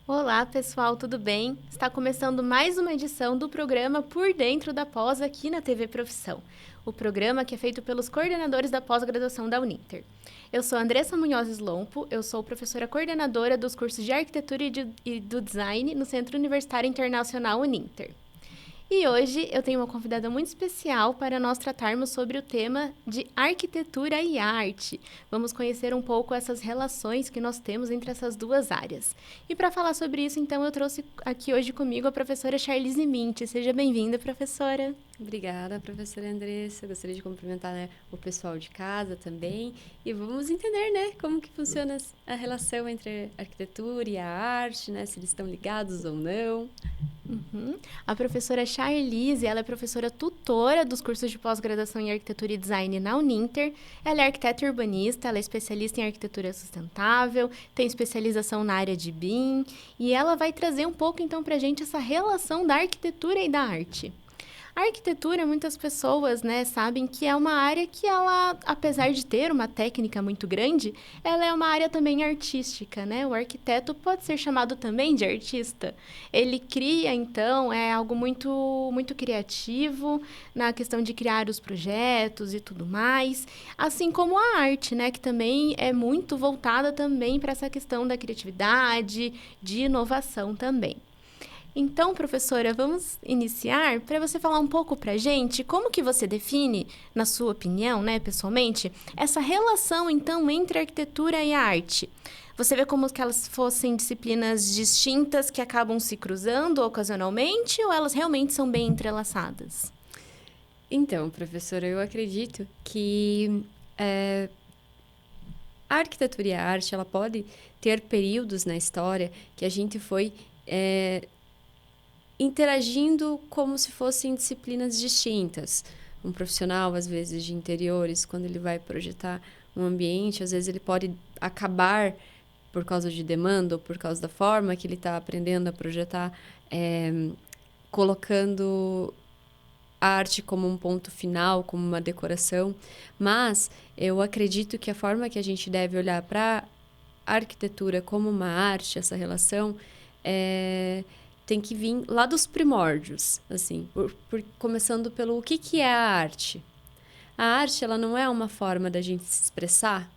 Olá, pessoal, tudo bem? Está começando mais uma edição do programa Por Dentro da Pós aqui na TV Profissão. O programa que é feito pelos coordenadores da pós-graduação da Uninter. Eu sou Andressa Munhoz Slompo, eu sou professora coordenadora dos cursos de Arquitetura e do Design no Centro Universitário Internacional Uninter. E hoje eu tenho uma convidada muito especial para nós tratarmos sobre o tema de arquitetura e arte. Vamos conhecer um pouco essas relações que nós temos entre essas duas áreas. E para falar sobre isso, então, eu trouxe aqui hoje comigo a professora Charlize Mint. Seja bem-vinda, professora. Obrigada, professora Andressa. Gostaria de cumprimentar, o pessoal de casa também. E vamos entender, como que funciona a relação entre a arquitetura e a arte, se eles estão ligados ou não. A professora Charlize, ela é professora tutora dos cursos de pós-graduação em Arquitetura e Design na Uninter. Ela é arquiteta urbanista, ela é especialista em arquitetura sustentável, tem especialização na área de BIM, e ela vai trazer um pouco, então, para a gente essa relação da arquitetura e da arte. A arquitetura, muitas pessoas, sabem que é uma área que ela, apesar de ter uma técnica muito grande, ela é uma área também artística, né? O arquiteto pode ser chamado também de artista. Ele cria, então, algo muito criativo na questão de criar os projetos e tudo mais, assim como a arte, né? Que também é muito voltada também para essa questão da criatividade, de inovação também. Então, professora, vamos iniciar para você falar um pouco para a gente como que você define, na sua opinião, pessoalmente, essa relação, então, entre a arquitetura e a arte. Você vê como que elas fossem disciplinas distintas que acabam se cruzando ocasionalmente ou elas realmente são bem entrelaçadas? Então, professora, eu acredito que a arquitetura e a arte, ela pode ter períodos na história que a gente foi interagindo como se fossem disciplinas distintas. Um profissional, às vezes, de interiores, quando ele vai projetar um ambiente, às vezes ele pode acabar, por causa de demanda ou por causa da forma que ele está aprendendo a projetar, colocando a arte como um ponto final, como uma decoração. Mas eu acredito que a forma que a gente deve olhar para a arquitetura como uma arte, essa relação, tem que vir lá dos primórdios, assim, começando pelo que é a arte. A arte, ela não é uma forma da gente se expressar.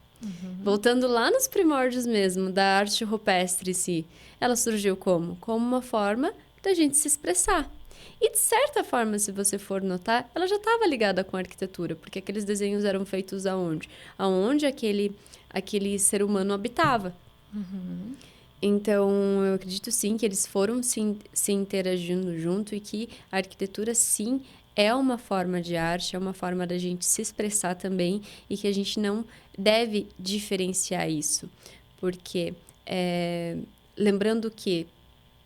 Voltando lá nos primórdios mesmo, da arte rupestre em si, ela surgiu como? Como uma forma da gente se expressar. E, de certa forma, se você for notar, ela já estava ligada com a arquitetura, porque aqueles desenhos eram feitos aonde? Aonde aquele ser humano habitava. Então, eu acredito sim que eles foram se interagindo junto e que a arquitetura, sim, é uma forma de arte, é uma forma da gente se expressar também e que a gente não deve diferenciar isso. Porque, lembrando que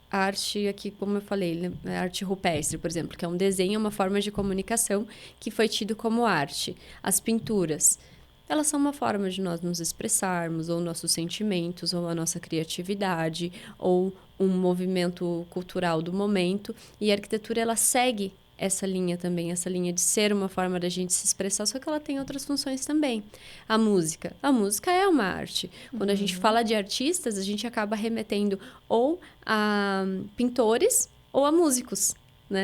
a arte aqui, como eu falei, a arte rupestre, por exemplo, que é um desenho, uma forma de comunicação que foi tido como arte. As pinturas, elas são uma forma de nós nos expressarmos, ou nossos sentimentos, ou a nossa criatividade, ou um movimento cultural do momento. E a arquitetura, ela segue essa linha também, essa linha de ser uma forma da gente se expressar, só que ela tem outras funções também. A música é uma arte. Quando a gente fala de artistas, a gente acaba remetendo ou a pintores ou a músicos.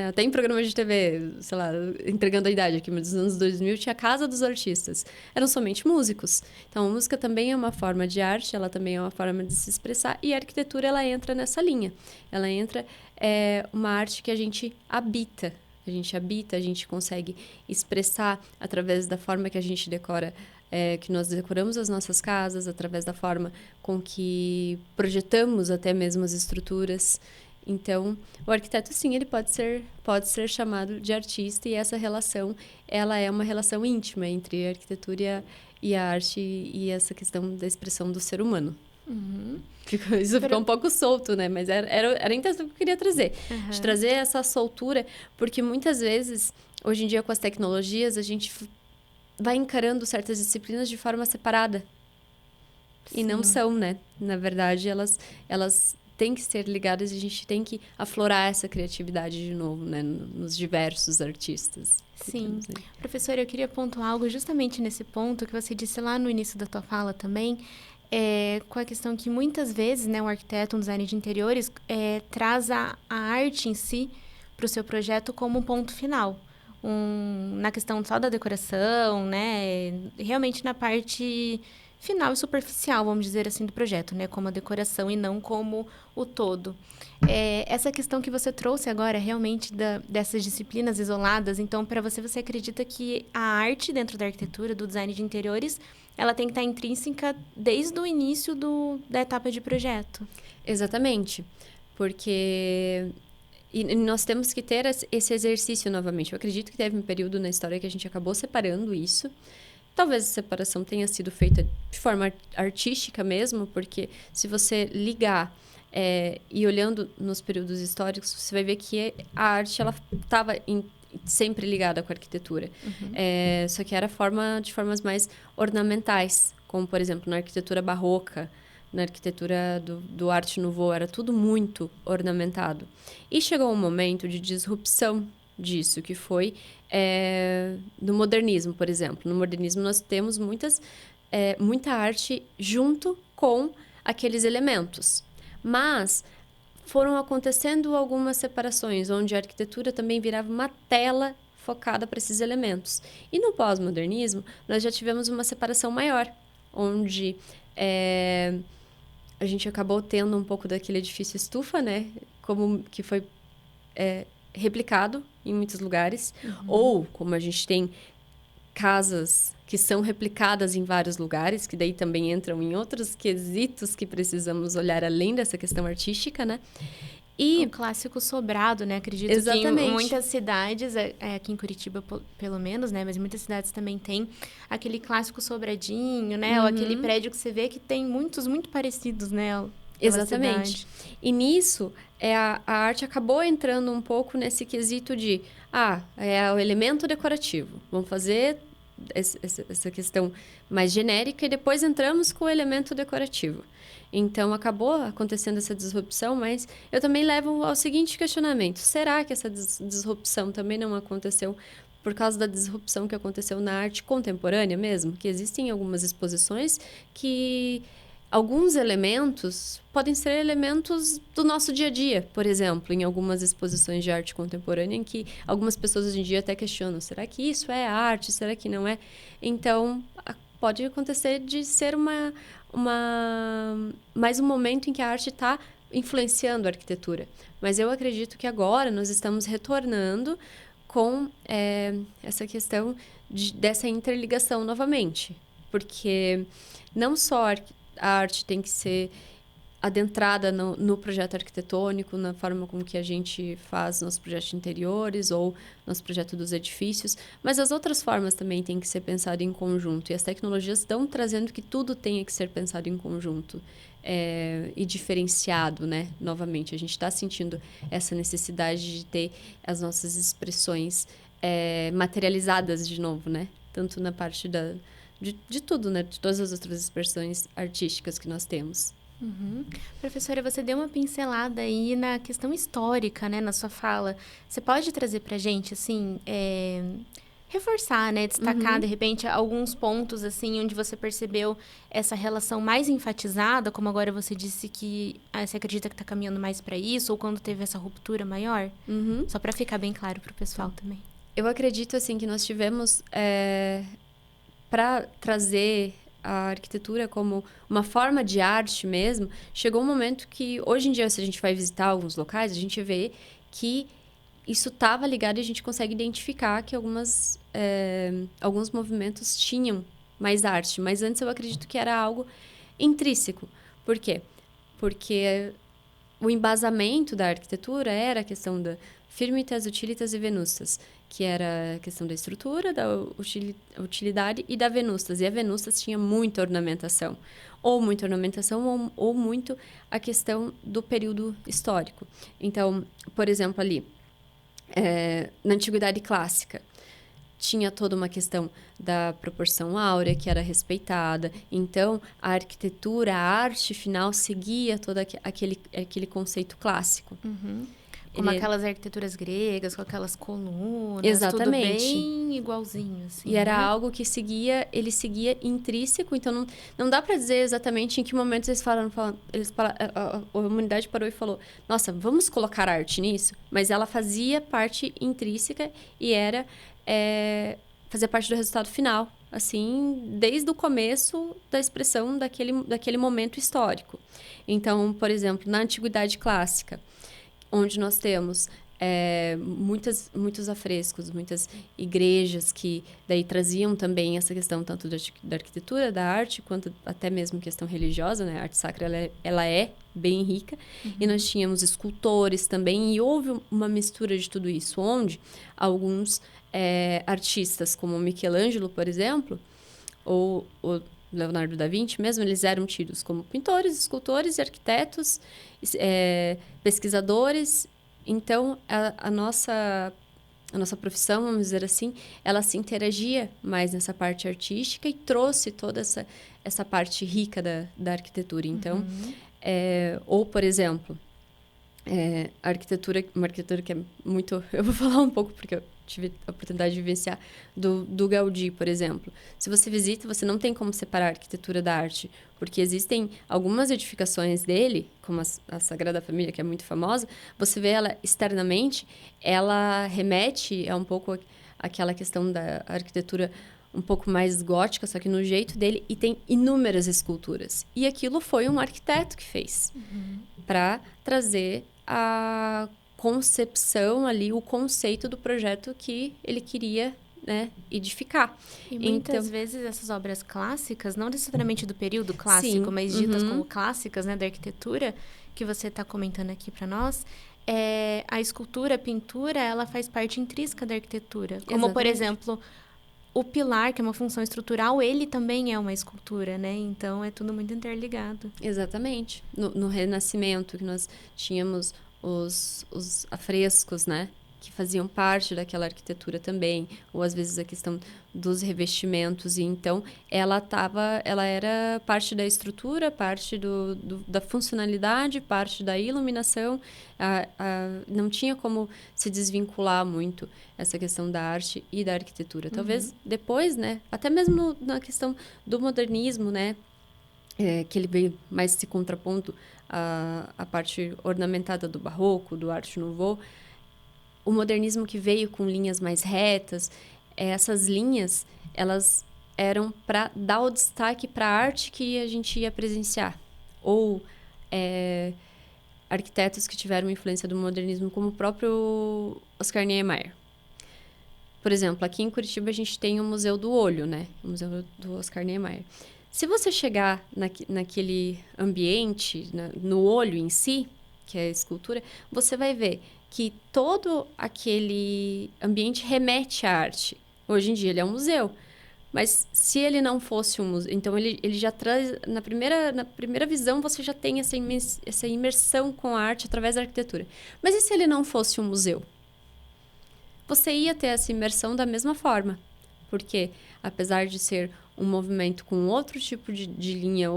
Até em programas de TV, sei lá, entregando a idade aqui, mas nos anos 2000 tinha a Casa dos Artistas. Eram somente músicos. Então, a música também é uma forma de arte, ela também é uma forma de se expressar, e a arquitetura, ela entra nessa linha. Ela entra, uma arte que a gente habita. A gente consegue expressar através da forma que a gente decora, que nós decoramos as nossas casas, através da forma com que projetamos até mesmo as estruturas. Então, o arquiteto, sim, ele pode ser chamado de artista, e essa relação, ela é uma relação íntima entre a arquitetura e a arte, e essa questão da expressão do ser humano. Isso ficou um pouco solto, mas era a intenção que eu queria trazer. De trazer essa soltura, porque muitas vezes, hoje em dia, com as tecnologias, a gente vai encarando certas disciplinas de forma separada. Sim. E não são, Na verdade, elas têm que ser ligadas, e a gente tem que aflorar essa criatividade de novo, nos diversos artistas. Sim. Professora, eu queria pontuar algo justamente nesse ponto que você disse lá no início da tua fala também, com a questão que muitas vezes, né, um arquiteto, um designer de interiores, traz a arte em si para o seu projeto como um ponto final. Na questão só da decoração, né, realmente na parte final e superficial, vamos dizer assim, do projeto, né, como a decoração e não como o todo. Essa questão que você trouxe agora, realmente, dessas disciplinas isoladas, então, para você, você acredita que a arte dentro da arquitetura, do design de interiores, ela tem que estar intrínseca desde o início da etapa de projeto? Exatamente, porque e nós temos que ter esse exercício novamente. Eu acredito que teve um período na história que a gente acabou separando isso. Talvez a separação tenha sido feita de forma artística mesmo, porque se você ligar e olhando nos períodos históricos, você vai ver que a arte ela estava sempre ligada com a arquitetura. Uhum. Só que era de formas mais ornamentais, como, por exemplo, na arquitetura barroca, na arquitetura do Arte Nouveau, era tudo muito ornamentado. E chegou um momento de disrupção disso, que foi no modernismo, por exemplo. No modernismo, nós temos muita arte junto com aqueles elementos. Mas foram acontecendo algumas separações, onde a arquitetura também virava uma tela focada para esses elementos. E no pós-modernismo, nós já tivemos uma separação maior, onde a gente acabou tendo um pouco daquele edifício estufa, né? Como que foi replicado em muitos lugares. Uhum. Ou, como a gente tem casas que são replicadas em vários lugares, que daí também entram em outros quesitos que precisamos olhar além dessa questão artística, né? E o clássico sobrado, né? Acredito exatamente. Que em muitas cidades, aqui em Curitiba pelo menos, né? Mas em muitas cidades também tem aquele clássico sobradinho, né? Uhum. Ou aquele prédio que você vê que tem muitos muito parecidos, né? Exatamente. Cidade. E nisso, a arte acabou entrando um pouco nesse quesito de é o elemento decorativo. Vamos fazer essa questão mais genérica e depois entramos com o elemento decorativo. Então, acabou acontecendo essa disrupção, mas eu também levo ao seguinte questionamento. Será que essa disrupção também não aconteceu por causa da disrupção que aconteceu na arte contemporânea mesmo? Que existem algumas exposições que alguns elementos podem ser elementos do nosso dia a dia, por exemplo, em algumas exposições de arte contemporânea, em que algumas pessoas hoje em dia até questionam, será que isso é arte, será que não é? Então, pode acontecer de ser mais um momento em que a arte está influenciando a arquitetura. Mas eu acredito que agora nós estamos retornando com essa questão dessa interligação novamente, porque não só a arte tem que ser adentrada no projeto arquitetônico, na forma como que a gente faz nossos projetos interiores ou nosso projeto dos edifícios, mas as outras formas também têm que ser pensadas em conjunto. E as tecnologias estão trazendo que tudo tenha que ser pensado em conjunto e diferenciado, né? Novamente, a gente está sentindo essa necessidade de ter as nossas expressões materializadas de novo, né? Tanto na parte de tudo, né? De todas as outras expressões artísticas que nós temos. Uhum. Professora, você deu uma pincelada aí na questão histórica, né, na sua fala. Você pode trazer pra gente, assim, reforçar, né, destacar, de repente, alguns pontos, assim, onde você percebeu essa relação mais enfatizada, como agora você disse que você acredita que está caminhando mais para isso, ou quando teve essa ruptura maior? Uhum. Só para ficar bem claro pro pessoal também. Eu acredito, assim, que nós tivemos, para trazer a arquitetura como uma forma de arte mesmo, chegou um momento que, hoje em dia, se a gente vai visitar alguns locais, a gente vê que isso estava ligado e a gente consegue identificar que alguns movimentos tinham mais arte. Mas antes eu acredito que era algo intrínseco. Por quê? Porque o embasamento da arquitetura era a questão da firmitas, utilitas e venustas, que era a questão da estrutura, da utilidade e da venustas. E a venustas tinha muita ornamentação. Ou muita ornamentação, ou muito a questão do período histórico. Então, por exemplo, ali, na Antiguidade Clássica, tinha toda uma questão da proporção áurea que era respeitada. Então, a arquitetura, a arte final, seguia todo aquele conceito clássico. Uhum. Como aquelas arquiteturas gregas, com aquelas colunas, Exatamente. tudo bem igualzinho, assim, E era né? algo que ele seguia intrínseco, então não dá para dizer exatamente em que momento a humanidade parou e falou, nossa, vamos colocar arte nisso? Mas ela fazia parte intrínseca e fazia parte do resultado final, assim, desde o começo da expressão daquele momento histórico. Então, por exemplo, na Antiguidade Clássica, onde nós temos muitos afrescos, muitas igrejas que daí traziam também essa questão tanto da arquitetura, da arte, quanto até mesmo questão religiosa, né? A arte sacra, ela é bem rica. E nós tínhamos escultores também, e houve uma mistura de tudo isso, onde alguns artistas, como Michelangelo, por exemplo, ou o Leonardo da Vinci mesmo, eles eram tidos como pintores, escultores e arquitetos, pesquisadores. Então, a nossa profissão, vamos dizer assim, ela se interagia mais nessa parte artística e trouxe toda essa parte rica da arquitetura. Então, ou, por exemplo, uma arquitetura que é muito... Eu vou falar um pouco, porque eu tive a oportunidade de vivenciar, do Gaudí, por exemplo. Se você visita, você não tem como separar a arquitetura da arte, porque existem algumas edificações dele, como a Sagrada Família, que é muito famosa, você vê ela externamente, ela remete a um pouco aquela questão da arquitetura um pouco mais gótica, só que no jeito dele, e tem inúmeras esculturas. E aquilo foi um arquiteto que fez, para trazer a concepção ali, o conceito do projeto que ele queria, né, edificar. E muitas vezes essas obras clássicas, não necessariamente do período clássico, Sim, mas ditas como clássicas, né, da arquitetura, que você está comentando aqui para nós, a escultura, a pintura, ela faz parte intrínseca da arquitetura. Como, por Exatamente. exemplo, o pilar, que é uma função estrutural, ele também é uma escultura, né? Então, é tudo muito interligado. Exatamente. No Renascimento, que nós tínhamos os afrescos, né? Que faziam parte daquela arquitetura também. Ou, às vezes, a questão dos revestimentos. E, então, ela era parte da estrutura, parte da funcionalidade, parte da iluminação. Não tinha como se desvincular muito essa questão da arte e da arquitetura. Talvez depois, né? Até mesmo na questão do modernismo, né? Que ele veio mais se contrapondo à parte ornamentada do barroco, do Art Nouveau. O modernismo que veio com linhas mais retas, essas linhas, elas eram para dar o destaque para a arte que a gente ia presenciar. Ou arquitetos que tiveram influência do modernismo, como o próprio Oscar Niemeyer. Por exemplo, aqui em Curitiba a gente tem o Museu do Olho, né? O Museu do Oscar Niemeyer. Se você chegar naquele ambiente, no olho em si, que é a escultura, você vai ver que todo aquele ambiente remete à arte. Hoje em dia ele é um museu, mas se ele não fosse um museu... Então, ele já traz... Na primeira visão, você já tem essa imersão com a arte através da arquitetura. Mas e se ele não fosse um museu? Você ia ter essa imersão da mesma forma. Porque, apesar de ser um movimento com outro tipo de linha,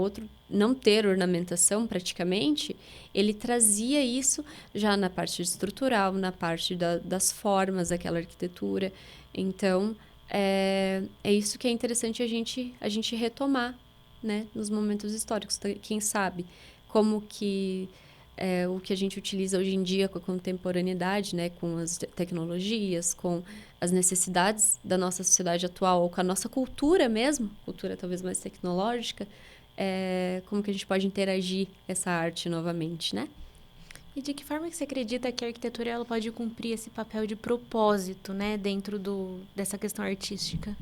não ter ornamentação praticamente, ele trazia isso já na parte estrutural, na parte das formas daquela arquitetura. Então, é isso que é interessante a gente retomar, né, nos momentos históricos. Quem sabe como que o que a gente utiliza hoje em dia com a contemporaneidade, né, com as tecnologias, com as necessidades da nossa sociedade atual, ou com a nossa cultura mesmo, cultura talvez mais tecnológica, como que a gente pode interagir essa arte novamente, né? E de que forma que você acredita que a arquitetura ela pode cumprir esse papel de propósito, né, dentro dessa questão artística?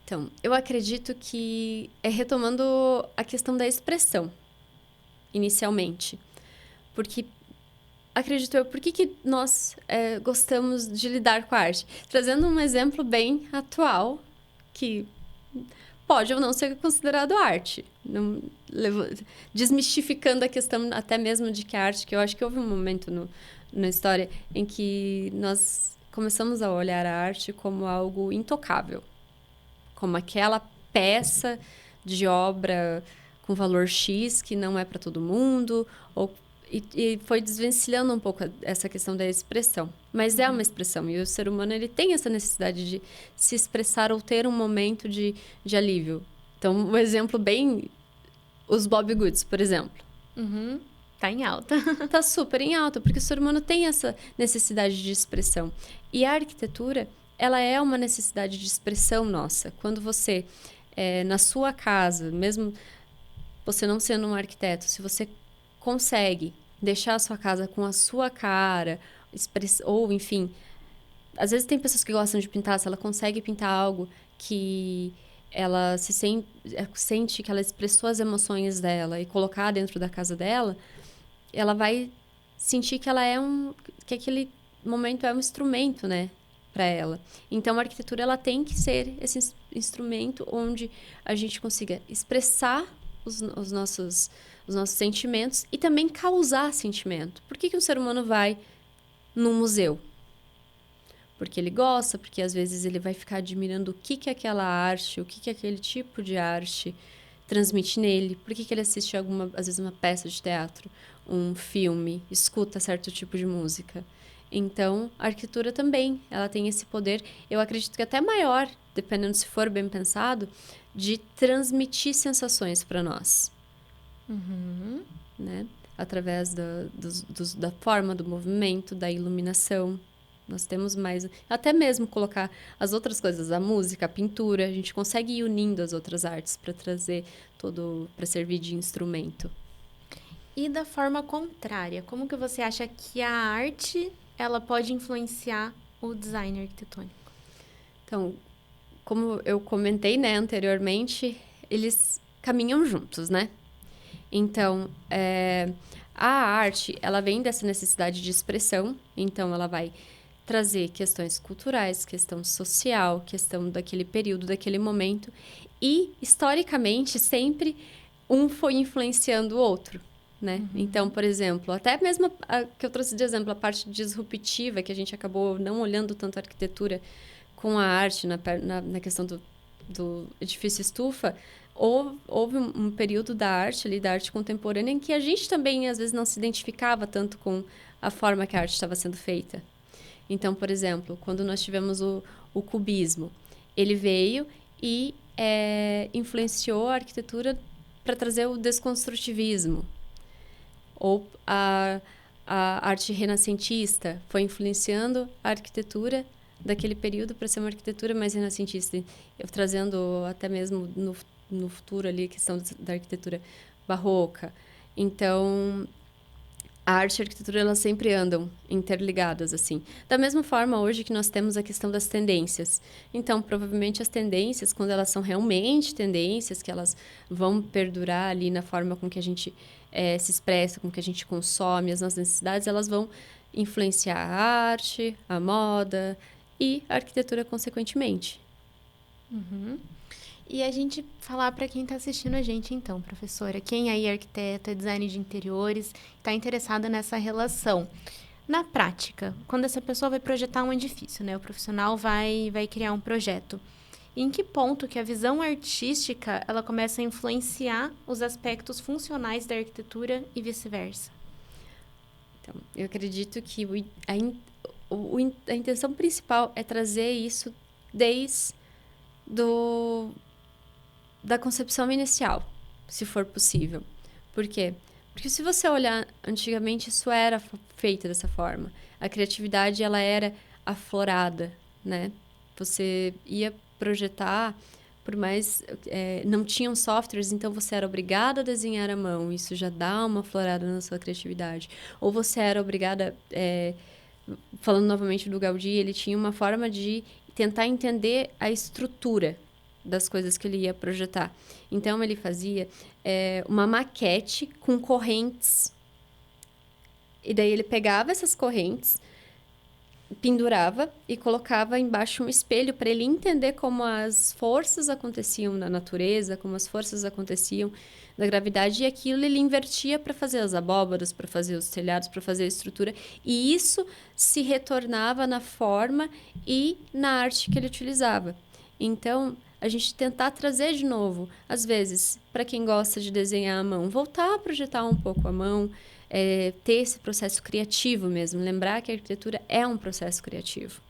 Então, eu acredito que retomando a questão da expressão, inicialmente. Porque, acredito eu, por que nós gostamos de lidar com a arte? Trazendo um exemplo bem atual, que pode ou não ser considerado arte. Desmistificando a questão até mesmo de que a arte, que eu acho que houve um momento na história em que nós começamos a olhar a arte como algo intocável. Como aquela peça de obra com valor X que não é para todo mundo, e foi desvencilhando um pouco essa questão da expressão. Mas é uma expressão, e o ser humano ele tem essa necessidade de se expressar ou ter um momento de alívio. Então, um exemplo bem... Os Bobbie Goods, por exemplo. Uhum. Tá em alta. Tá super em alta, porque o ser humano tem essa necessidade de expressão. E a arquitetura, ela é uma necessidade de expressão nossa. Quando você, na sua casa, mesmo você não sendo um arquiteto, se você consegue deixar a sua casa com a sua cara, ou enfim, às vezes tem pessoas que gostam de pintar, se ela consegue pintar algo que ela sente que ela expressou as emoções dela e colocar dentro da casa dela, ela vai sentir que que aquele momento é um instrumento, né, para ela. Então a arquitetura ela tem que ser esse instrumento onde a gente consiga expressar os nossos sentimentos e também causar sentimento. Por que um ser humano vai num museu? Porque ele gosta, porque às vezes ele vai ficar admirando o que aquela arte, o que aquele tipo de arte transmite nele. Por que ele assiste às vezes uma peça de teatro, um filme, escuta certo tipo de música. Então, a arquitetura também, ela tem esse poder, eu acredito que até maior, dependendo se for bem pensado, de transmitir sensações para nós. Uhum. Né? Através da forma do movimento, da iluminação. Nós temos mais... Até mesmo colocar as outras coisas, a música, a pintura, a gente consegue ir unindo as outras artes para trazer para servir de instrumento. E da forma contrária, como que você acha que a arte ela pode influenciar o design arquitetônico? Então, como eu comentei, né, anteriormente, eles caminham juntos, né? Então, a arte, ela vem dessa necessidade de expressão, então ela vai trazer questões culturais, questão social, questão daquele período, daquele momento, e, historicamente, sempre um foi influenciando o outro, né? Uhum. Então, por exemplo, até mesmo que eu trouxe de exemplo, a parte disruptiva, que a gente acabou não olhando tanto a arquitetura com a arte na questão do edifício estufa, houve um período da arte contemporânea, em que a gente também, às vezes, não se identificava tanto com a forma que a arte estava sendo feita. Então, por exemplo, quando nós tivemos o cubismo, ele veio e influenciou a arquitetura para trazer o desconstrutivismo. Ou a arte renascentista foi influenciando a arquitetura daquele período para ser uma arquitetura mais renascentista, trazendo até mesmo no futuro ali a questão da arquitetura barroca. Então, a arte e a arquitetura, elas sempre andam interligadas, assim. Da mesma forma, hoje que nós temos a questão das tendências. Então, provavelmente, as tendências, quando elas são realmente tendências, que elas vão perdurar ali na forma com que a gente se expressa, com que a gente consome, as nossas necessidades, elas vão influenciar a arte, a moda e a arquitetura, consequentemente. Uhum. E a gente falar para quem está assistindo a gente, então, professora, quem aí é arquiteto, é design de interiores, está interessada nessa relação. Na prática, quando essa pessoa vai projetar um edifício, né? O profissional vai criar um projeto. Em que ponto que a visão artística ela começa a influenciar os aspectos funcionais da arquitetura e vice-versa? Então, eu acredito que a intenção principal é trazer isso desde da concepção inicial, se for possível. Por quê? Porque se você olhar, antigamente isso era feito dessa forma. A criatividade, ela era aflorada, né? Você ia projetar, por mais... não tinham softwares, então você era obrigado a desenhar à mão. Isso já dá uma aflorada na sua criatividade. Ou você era obrigada... falando novamente do Gaudí, ele tinha uma forma de tentar entender a estrutura das coisas que ele ia projetar. Então, ele fazia uma maquete com correntes. E daí ele pegava essas correntes, pendurava e colocava embaixo um espelho para ele entender como as forças aconteciam na natureza, como as forças aconteciam da gravidade, e aquilo ele invertia para fazer as abóbadas, para fazer os telhados, para fazer a estrutura, e isso se retornava na forma e na arte que ele utilizava. Então, a gente tentar trazer de novo, às vezes, para quem gosta de desenhar à mão, voltar a projetar um pouco a mão, ter esse processo criativo mesmo, lembrar que a arquitetura é um processo criativo.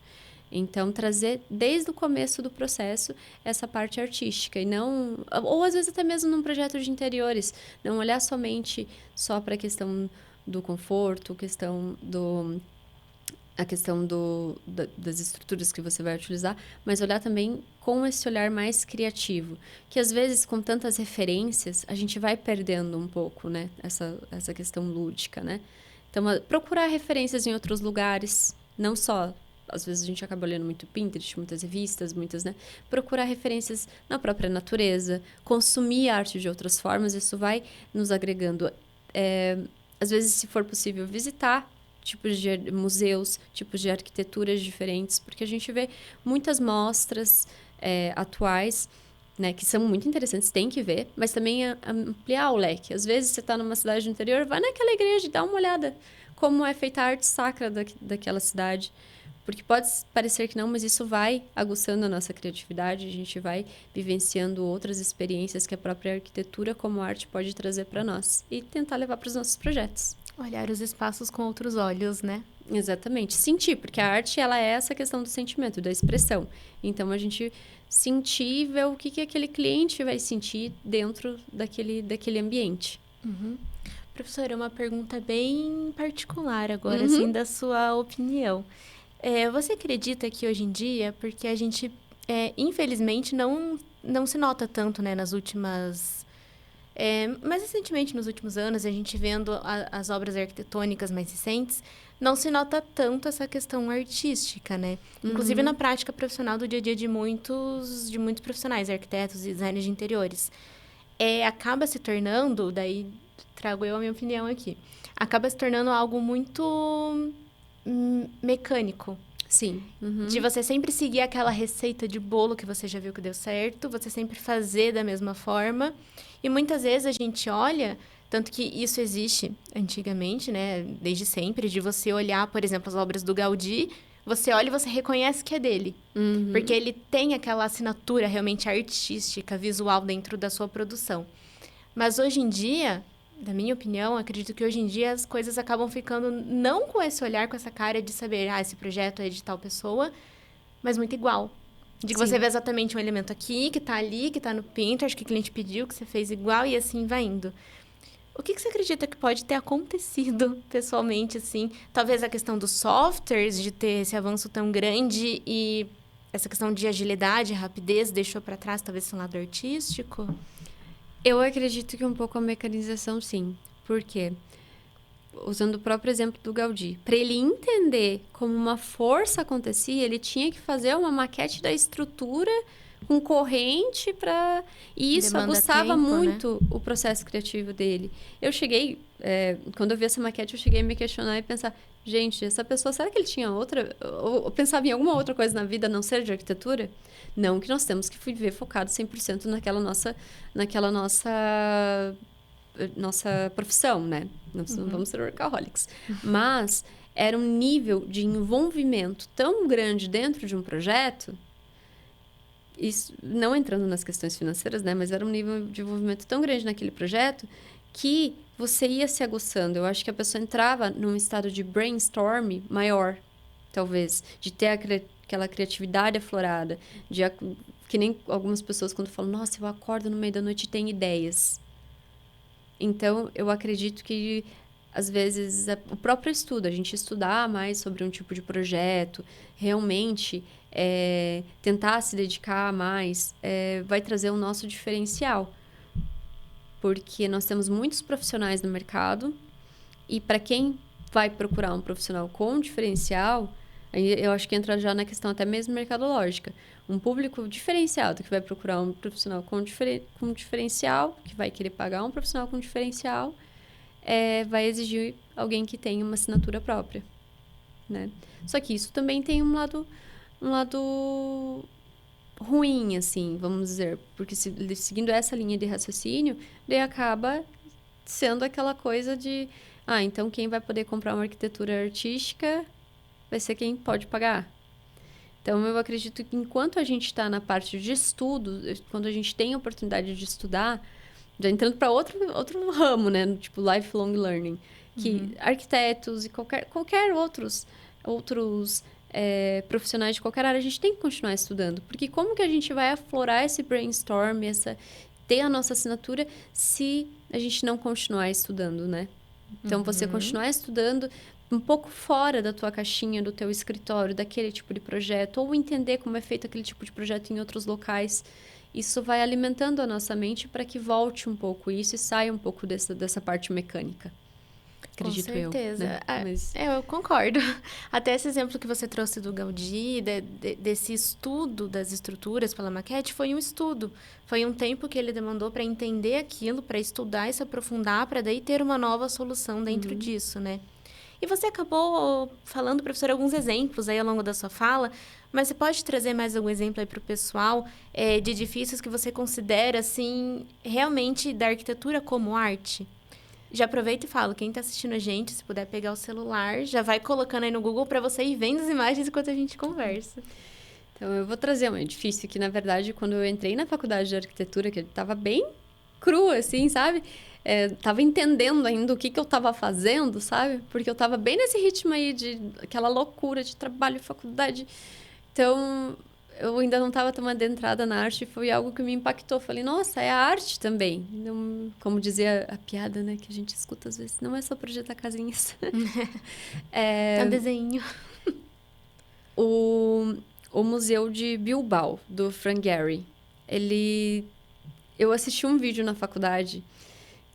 Então, trazer desde o começo do processo essa parte artística e não... Ou, às vezes, até mesmo num projeto de interiores, não olhar somente só para a questão do conforto, a questão das estruturas que você vai utilizar, mas olhar também com esse olhar mais criativo. Que, às vezes, com tantas referências, a gente vai perdendo um pouco, né? Essa questão lúdica, né? Então, procurar referências em outros lugares, não só... Às vezes, a gente acaba olhando muito Pinterest, muitas revistas, né? Procurar referências na própria natureza, consumir arte de outras formas, isso vai nos agregando. Às vezes, se for possível, visitar tipos de museus, tipos de arquiteturas diferentes, porque a gente vê muitas mostras atuais, né, que são muito interessantes, tem que ver, mas também ampliar o leque. Às vezes você está numa cidade do interior, vai naquela igreja e dá uma olhada como é feita a arte sacra daquela cidade. Porque pode parecer que não, mas isso vai aguçando a nossa criatividade, a gente vai vivenciando outras experiências que a própria arquitetura como arte pode trazer para nós e tentar levar para os nossos projetos. Olhar os espaços com outros olhos, né? Exatamente. Sentir, porque a arte ela é essa questão do sentimento, da expressão. Então, a gente sentir e ver o que aquele cliente vai sentir dentro daquele ambiente. Uhum. Professora, uma pergunta bem particular agora, assim, da sua opinião. Você acredita que hoje em dia, porque a gente, infelizmente, não se nota tanto, né, nas últimas... mais recentemente, nos últimos anos, a gente vendo as obras arquitetônicas mais recentes, não se nota tanto essa questão artística, né? Inclusive na prática profissional do dia a dia de muitos profissionais, arquitetos e designers de interiores. Acaba se tornando, daí trago eu a minha opinião aqui, acaba se tornando algo muito mecânico. Sim. Uhum. De você sempre seguir aquela receita de bolo que você já viu que deu certo, você sempre fazer da mesma forma. E muitas vezes a gente olha, tanto que isso existe antigamente, né? Desde sempre, de você olhar, por exemplo, as obras do Gaudí, você olha e você reconhece que é dele. Uhum. Porque ele tem aquela assinatura realmente artística, visual dentro da sua produção. Mas hoje em dia... Da minha opinião, acredito que hoje em dia as coisas acabam ficando não com esse olhar, com essa cara de saber, esse projeto é de tal pessoa, mas muito igual. De que você vê exatamente um elemento aqui, que tá ali, que tá no Pinterest, que o cliente pediu, que você fez igual e assim vai indo. O que você acredita que pode ter acontecido pessoalmente, assim? Talvez a questão dos softwares, de ter esse avanço tão grande e essa questão de agilidade, rapidez, deixou para trás talvez esse lado artístico? Eu acredito que um pouco a mecanização, sim. Por quê? Usando o próprio exemplo do Gaudí. Para ele entender como uma força acontecia, ele tinha que fazer uma maquete da estrutura com corrente para... E isso aguçava muito, né, o processo criativo dele. Eu cheguei... quando eu vi essa maquete, eu cheguei a me questionar e pensar... Gente, essa pessoa, será que ele tinha outra... Ou pensava em alguma outra coisa na vida a não ser de arquitetura? Não que nós temos que viver focado 100% naquela nossa profissão, né? Não vamos ser workaholics. Mas era um nível de envolvimento tão grande dentro de um projeto, isso, não entrando nas questões financeiras, né? Mas era um nível de envolvimento tão grande naquele projeto que você ia se aguçando. Eu acho que a pessoa entrava num estado de brainstorm maior, talvez, de ter aquela criatividade aflorada, que nem algumas pessoas quando falam, nossa, eu acordo no meio da noite e tenho ideias. Então, eu acredito que, às vezes, o próprio estudo, a gente estudar mais sobre um tipo de projeto, realmente tentar se dedicar mais, vai trazer o nosso diferencial. Porque nós temos muitos profissionais no mercado e para quem vai procurar um profissional com diferencial, eu acho que entra já na questão até mesmo mercadológica. Um público diferenciado que vai procurar um profissional com diferencial, que vai querer pagar um profissional com diferencial, vai exigir alguém que tenha uma assinatura própria, né? Só que isso também tem um lado ruim, assim, vamos dizer. Porque seguindo essa linha de raciocínio, daí acaba sendo aquela coisa de... então quem vai poder comprar uma arquitetura artística vai ser quem pode pagar. Então, eu acredito que enquanto a gente está na parte de estudo, quando a gente tem a oportunidade de estudar, já entrando para outro ramo, né? Tipo, lifelong learning, que arquitetos e qualquer outros profissionais de qualquer área, a gente tem que continuar estudando. Porque como que a gente vai aflorar esse brainstorm, ter a nossa assinatura, se a gente não continuar estudando, né? Então, você continuar estudando um pouco fora da tua caixinha, do teu escritório, daquele tipo de projeto, ou entender como é feito aquele tipo de projeto em outros locais, isso vai alimentando a nossa mente para que volte um pouco isso e saia um pouco dessa parte mecânica. Acredito eu. Com certeza. Né? Mas... Eu concordo. Até esse exemplo que você trouxe do Gaudí, desse estudo das estruturas pela maquete, foi um estudo. Foi um tempo que ele demandou para entender aquilo, para estudar e se aprofundar, para daí ter uma nova solução dentro disso, né? E você acabou falando, professor, alguns exemplos aí ao longo da sua fala, mas você pode trazer mais algum exemplo aí para o pessoal de edifícios que você considera, assim, realmente da arquitetura como arte? Já aproveita e fala, quem está assistindo a gente, se puder pegar o celular, já vai colocando aí no Google para você ir vendo as imagens enquanto a gente conversa. Então, eu vou trazer um edifício que, na verdade, quando eu entrei na faculdade de arquitetura, que ele estava bem cru, assim, sabe? Tava entendendo ainda o que eu tava fazendo, sabe? Porque eu tava bem nesse ritmo aí de aquela loucura de trabalho, faculdade. Então, eu ainda não tava tão adentrada na arte, foi algo que me impactou. Falei, nossa, é a arte também. Não, como dizia a piada, né, que a gente escuta às vezes, não é só projetar casinhas. É um desenho. O Museu de Bilbao, do Frank Gehry, eu assisti um vídeo na faculdade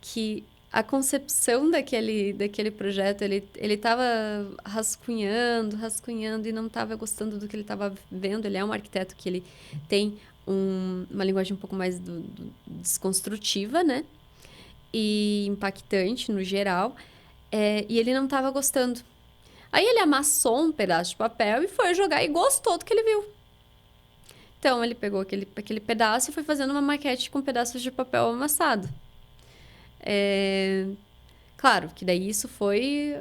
que a concepção daquele projeto, ele estava rascunhando e não estava gostando do que ele estava vendo. Ele é um arquiteto que ele tem uma linguagem um pouco mais desconstrutiva, né? E impactante no geral. E ele não estava gostando. Aí ele amassou um pedaço de papel e foi jogar e gostou do que ele viu. Então, ele pegou aquele pedaço e foi fazendo uma maquete com pedaços de papel amassado. Claro, que daí isso foi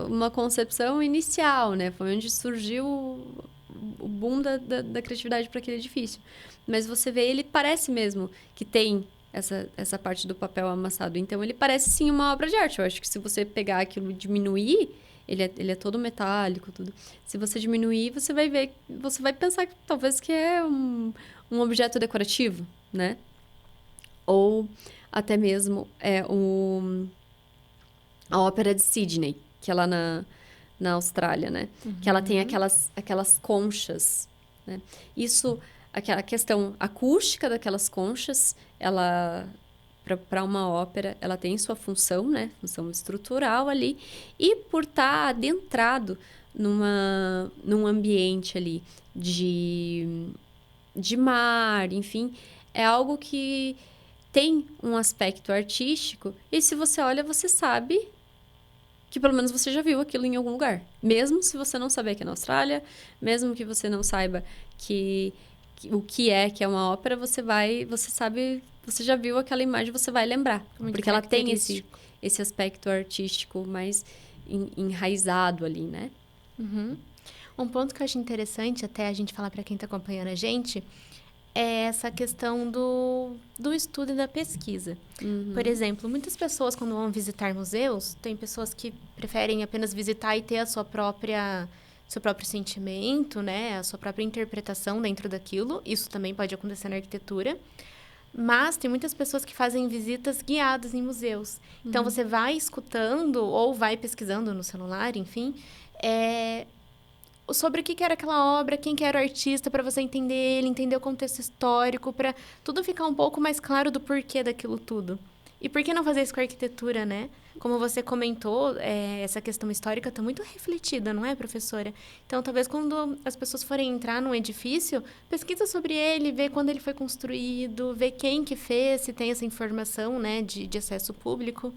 uma concepção inicial, né? Foi onde surgiu o boom da criatividade para aquele edifício. Mas você vê, ele parece mesmo que tem essa parte do papel amassado. Então, ele parece sim uma obra de arte. Eu acho que se você pegar aquilo e diminuir, ele é todo metálico, tudo. Se você diminuir, você vai ver, você vai pensar que talvez que é um objeto decorativo, né? Ou até mesmo a Ópera de Sydney, que é lá na Austrália, né? Que ela tem aquelas conchas, né? Isso, aquela questão acústica daquelas conchas, ela... Para uma ópera, ela tem sua função, né? Função estrutural ali. E por estar adentrado num ambiente ali de mar, enfim, é algo que tem um aspecto artístico. E se você olha, você sabe que pelo menos você já viu aquilo em algum lugar. Mesmo se você não saber que é na Austrália, mesmo que você não saiba o que é uma ópera, você sabe... Você já viu aquela imagem, você vai lembrar. Muito porque ela tem esse aspecto artístico mais enraizado ali, né? Um ponto que eu acho interessante, até a gente falar para quem está acompanhando a gente, é essa questão do estudo e da pesquisa. Por exemplo, muitas pessoas, quando vão visitar museus, tem pessoas que preferem apenas visitar e ter a seu próprio sentimento, né? A sua própria interpretação dentro daquilo. Isso também pode acontecer na arquitetura. Mas tem muitas pessoas que fazem visitas guiadas em museus. Então, você vai escutando ou vai pesquisando no celular, enfim, sobre o que era aquela obra, quem que era o artista, para você entender ele, entender o contexto histórico, para tudo ficar um pouco mais claro do porquê daquilo tudo. E por que não fazer isso com a arquitetura, né? Como você comentou, essa questão histórica está muito refletida, não é, professora? Então, talvez quando as pessoas forem entrar num edifício, pesquisa sobre ele, vê quando ele foi construído, vê quem que fez, se tem essa informação, né, de acesso público.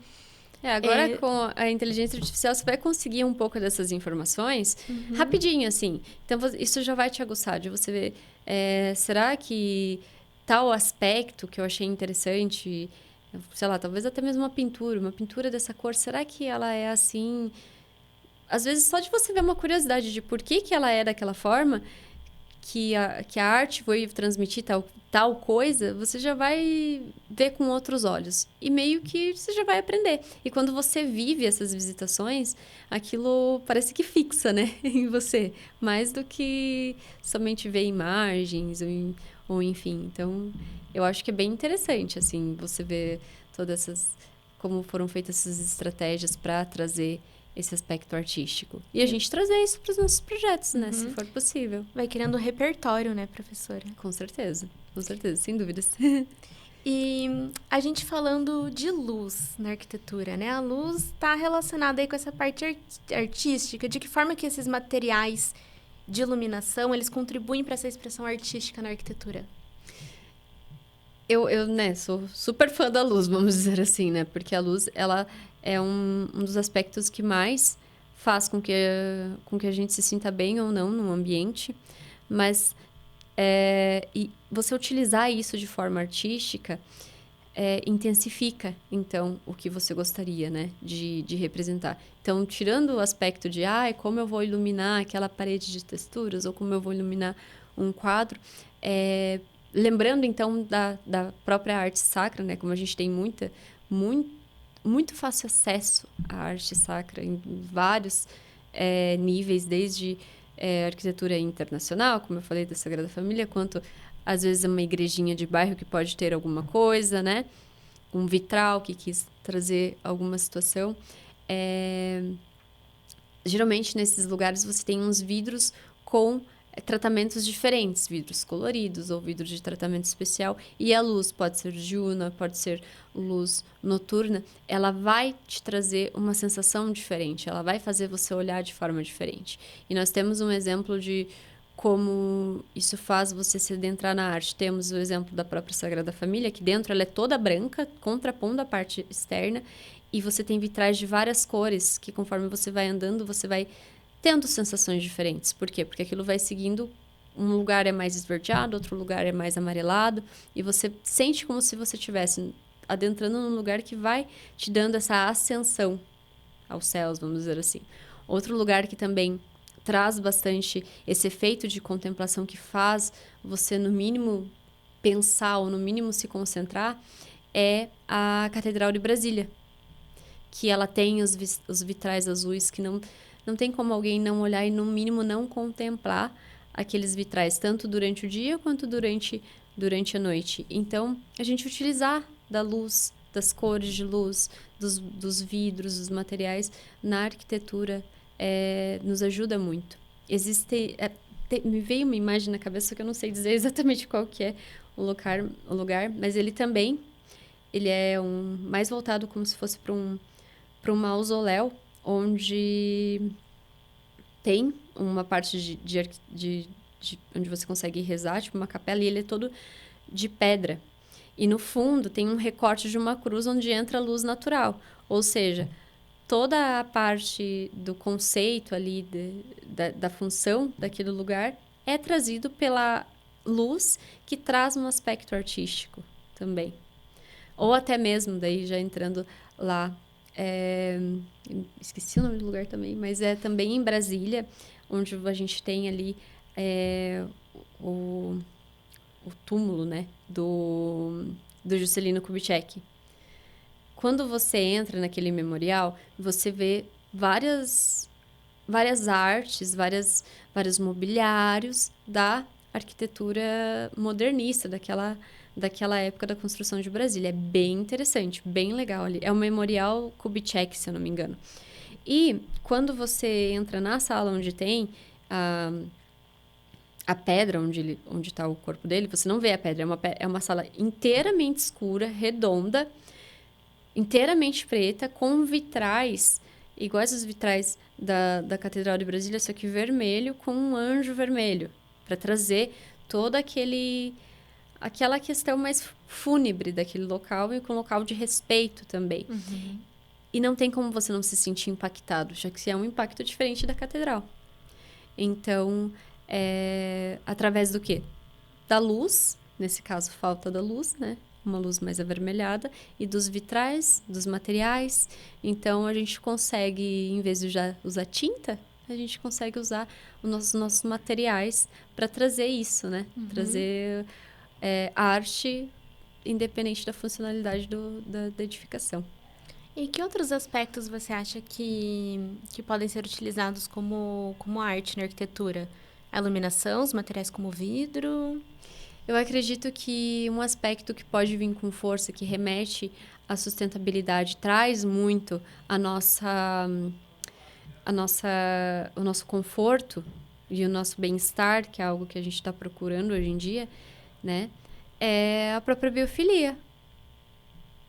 Agora com a inteligência artificial, você vai conseguir um pouco dessas informações rapidinho, assim. Então, isso já vai te aguçar de você ver, será que tal aspecto que eu achei interessante... sei lá, talvez até mesmo uma pintura dessa cor, será que ela é assim? Às vezes, só de você ver uma curiosidade de por que ela é daquela forma, que a arte foi transmitir tal coisa, você já vai ver com outros olhos. E meio que você já vai aprender. E quando você vive essas visitações, aquilo parece que fixa, né, em você. Mais do que somente ver imagens ou enfim. Então, eu acho que é bem interessante, assim, você ver todas essas... como foram feitas essas estratégias para trazer esse aspecto artístico. E a gente trazer isso para os nossos projetos, né? Se for possível. Vai criando um repertório, né, professora? Com certeza, sem dúvidas. E a gente falando de luz na arquitetura, né? A luz está relacionada aí com essa parte artística. De que forma que esses materiais de iluminação, eles contribuem para essa expressão artística na arquitetura? Eu, né, sou super fã da luz, vamos dizer assim, né? Porque a luz, ela é um dos aspectos que mais faz com que a gente se sinta bem ou não no ambiente. Mas e você utilizar isso de forma artística intensifica, então, o que você gostaria, né, de representar. Então, tirando o aspecto de, como eu vou iluminar aquela parede de texturas, ou como eu vou iluminar um quadro, lembrando, então, da própria arte sacra, né, como a gente tem muito fácil acesso à arte sacra em vários níveis, desde arquitetura internacional, como eu falei, da Sagrada Família, quanto, às vezes, uma igrejinha de bairro que pode ter alguma coisa, né? Um vitral que quis trazer alguma situação. Geralmente, nesses lugares, você tem uns vidros com tratamentos diferentes, vidros coloridos ou vidros de tratamento especial, e a luz pode ser diurna, pode ser luz noturna, ela vai te trazer uma sensação diferente, ela vai fazer você olhar de forma diferente. E nós temos um exemplo de como isso faz você se adentrar na arte. Temos o exemplo da própria Sagrada Família, que dentro ela é toda branca, contrapondo a parte externa, e você tem vitrais de várias cores, que conforme você vai andando, você vai tendo sensações diferentes. Por quê? Porque aquilo vai seguindo, um lugar é mais esverdeado, outro lugar é mais amarelado, e você sente como se você estivesse adentrando num lugar que vai te dando essa ascensão aos céus, vamos dizer assim. Outro lugar que também traz bastante esse efeito de contemplação que faz você, no mínimo, pensar ou, no mínimo, se concentrar, é a Catedral de Brasília, que ela tem os vitrais azuis que não tem como alguém não olhar e, no mínimo, não contemplar aqueles vitrais, tanto durante o dia quanto durante a noite. Então, a gente utilizar da luz, das cores de luz, dos vidros, dos materiais na arquitetura nos ajuda muito. Me veio uma imagem na cabeça que eu não sei dizer exatamente qual que é o lugar, mas ele é mais voltado como se fosse para um mausoléu, onde tem uma parte de onde você consegue rezar, tipo uma capela, e ele é todo de pedra. E no fundo tem um recorte de uma cruz onde entra a luz natural. Ou seja, toda a parte do conceito ali, da função daquele lugar, é trazido pela luz, que traz um aspecto artístico também. Ou até mesmo, daí já entrando lá, esqueci o nome do lugar também, mas é também em Brasília, onde a gente tem ali o túmulo, né, do Juscelino Kubitschek. Quando você entra naquele memorial, você vê várias artes, vários mobiliários da arquitetura modernista, daquela época da construção de Brasília. É bem interessante, bem legal ali. É o Memorial Kubitschek, se eu não me engano. E quando você entra na sala onde tem a pedra, onde está o corpo dele, você não vê a pedra. É uma sala inteiramente escura, redonda, inteiramente preta, com vitrais, iguais aos vitrais da Catedral de Brasília, só que vermelho, com um anjo vermelho, para trazer toda aquela questão mais fúnebre daquele local, e com um local de respeito também. Uhum. E não tem como você não se sentir impactado, já que é um impacto diferente da catedral. Então, através do quê? Da luz, nesse caso, falta da luz, né? Uma luz mais avermelhada, e dos vitrais, dos materiais. Então, a gente consegue, em vez de já usar tinta, a gente consegue usar os nossos materiais para trazer isso, né? Trazer arte independente da funcionalidade da edificação. E que outros aspectos você acha que podem ser utilizados como arte na arquitetura? A iluminação, os materiais como vidro? Eu acredito que um aspecto que pode vir com força, que remete à sustentabilidade, traz muito o nosso conforto e o nosso bem-estar, que é algo que a gente está procurando hoje em dia, né? É a própria biofilia,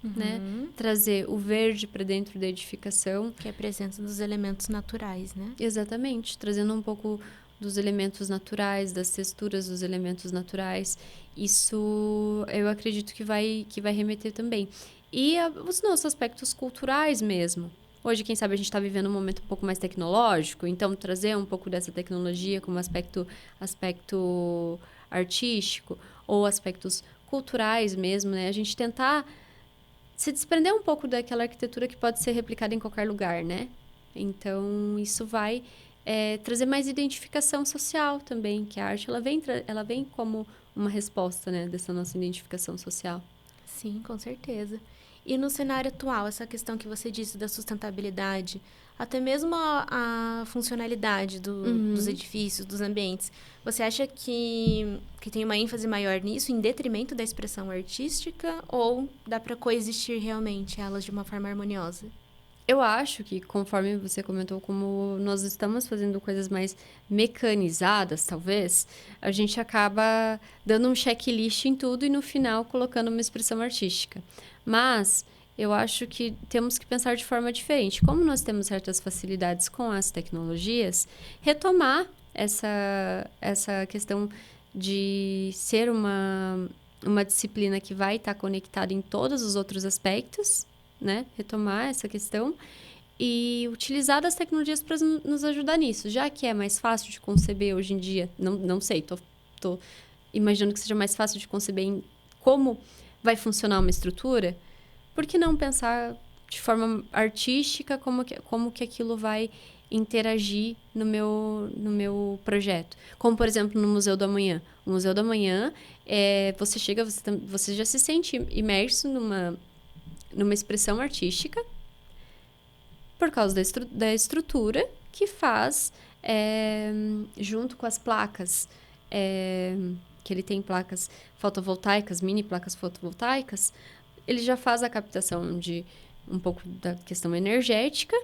né? Trazer o verde para dentro da edificação. Que é a presença dos elementos naturais, né? Exatamente, trazendo um pouco dos elementos naturais, das texturas dos elementos naturais. Isso eu acredito que vai remeter também. E os nossos aspectos culturais mesmo. Hoje, quem sabe, a gente está vivendo um momento um pouco mais tecnológico, então trazer um pouco dessa tecnologia como aspecto artístico ou aspectos culturais mesmo, né? A gente tentar se desprender um pouco daquela arquitetura que pode ser replicada em qualquer lugar, né? Então, isso vai trazer mais identificação social também, que a arte ela vem como uma resposta, né, dessa nossa identificação social. Sim, com certeza. E no cenário atual, essa questão que você disse da sustentabilidade, até mesmo a funcionalidade dos edifícios, dos ambientes, você acha que tem uma ênfase maior nisso, em detrimento da expressão artística, ou dá para coexistir realmente elas de uma forma harmoniosa? Eu acho que, conforme você comentou, como nós estamos fazendo coisas mais mecanizadas, talvez, a gente acaba dando um checklist em tudo e, no final, colocando uma expressão artística. Mas eu acho que temos que pensar de forma diferente. Como nós temos certas facilidades com as tecnologias, retomar essa questão de ser uma disciplina que vai estar conectada em todos os outros aspectos, né? Retomar essa questão e utilizar das tecnologias para nos ajudar nisso. Já que é mais fácil de conceber hoje em dia, não sei, tô imaginando que seja mais fácil de conceber em como vai funcionar uma estrutura, por que não pensar de forma artística como que aquilo vai interagir no meu projeto? Como, por exemplo, no Museu do Amanhã. O Museu do Amanhã, você chega, você já se sente imerso numa expressão artística por causa da estrutura que faz, junto com as placas, que ele tem placas fotovoltaicas, mini placas fotovoltaicas, ele já faz a captação de um pouco da questão energética,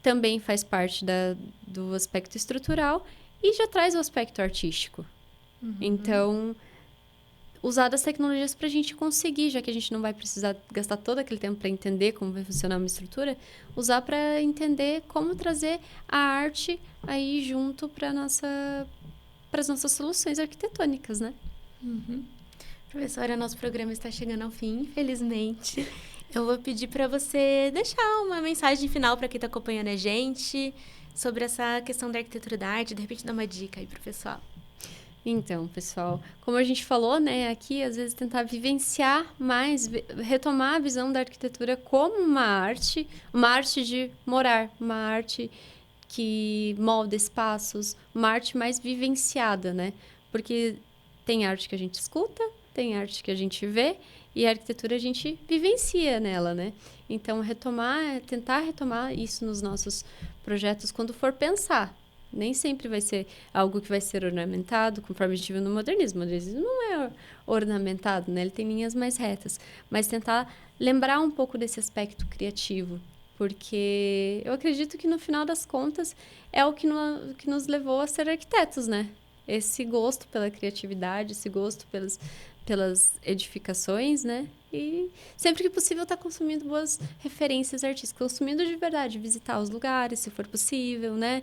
também faz parte do aspecto estrutural e já traz o aspecto artístico. Então, usar das tecnologias para a gente conseguir, já que a gente não vai precisar gastar todo aquele tempo para entender como vai funcionar uma estrutura, usar para entender como trazer a arte aí junto para as nossas soluções arquitetônicas, né? Professora, nosso programa está chegando ao fim, infelizmente. Eu vou pedir para você deixar uma mensagem final para quem está acompanhando a gente sobre essa questão da arquitetura da arte, de repente dar uma dica aí para o pessoal. Então, pessoal, como a gente falou, né, aqui às vezes tentar vivenciar mais, retomar a visão da arquitetura como uma arte de morar, uma arte que molda espaços, uma arte mais vivenciada, né? Porque tem arte que a gente escuta, tem arte que a gente vê e a arquitetura a gente vivencia nela, né? Então, tentar retomar isso nos nossos projetos quando for pensar. Nem sempre vai ser algo que vai ser ornamentado, conforme a gente viu no modernismo. O modernismo não é ornamentado, né? Ele tem linhas mais retas. Mas tentar lembrar um pouco desse aspecto criativo. Porque eu acredito que, no final das contas, é o que nos levou a ser arquitetos, né? Esse gosto pela criatividade, esse gosto pelas edificações, né? E sempre que possível estar consumindo boas referências artísticas, consumindo de verdade, visitar os lugares, se for possível, né?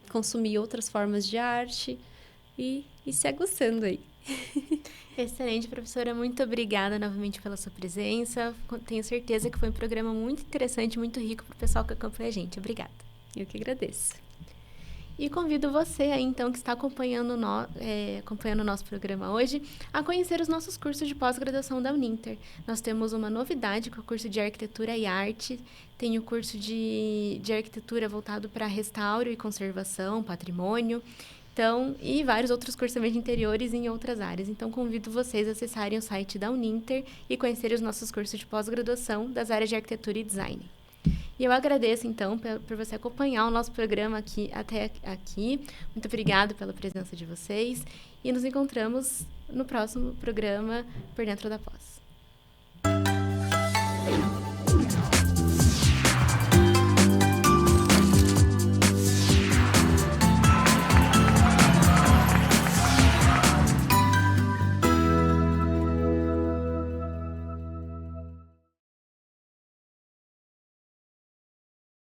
Consumir outras formas de arte e se aguçando aí. Excelente, professora. Muito obrigada novamente pela sua presença. Tenho certeza que foi um programa muito interessante, muito rico para o pessoal que acompanha a gente. Obrigada. Eu que agradeço. E convido você aí, então, que está acompanhando o nosso programa hoje, a conhecer os nossos cursos de pós-graduação da Uninter. Nós temos uma novidade com o curso de Arquitetura e Arte, tem o curso de Arquitetura voltado para restauro e conservação, patrimônio, então, e vários outros cursos também de interiores e em outras áreas. Então, convido vocês a acessarem o site da Uninter e conhecerem os nossos cursos de pós-graduação das áreas de Arquitetura e Design. E eu agradeço, então, por você acompanhar o nosso programa até aqui. Muito obrigada pela presença de vocês. E nos encontramos no próximo programa Por Dentro da Pós.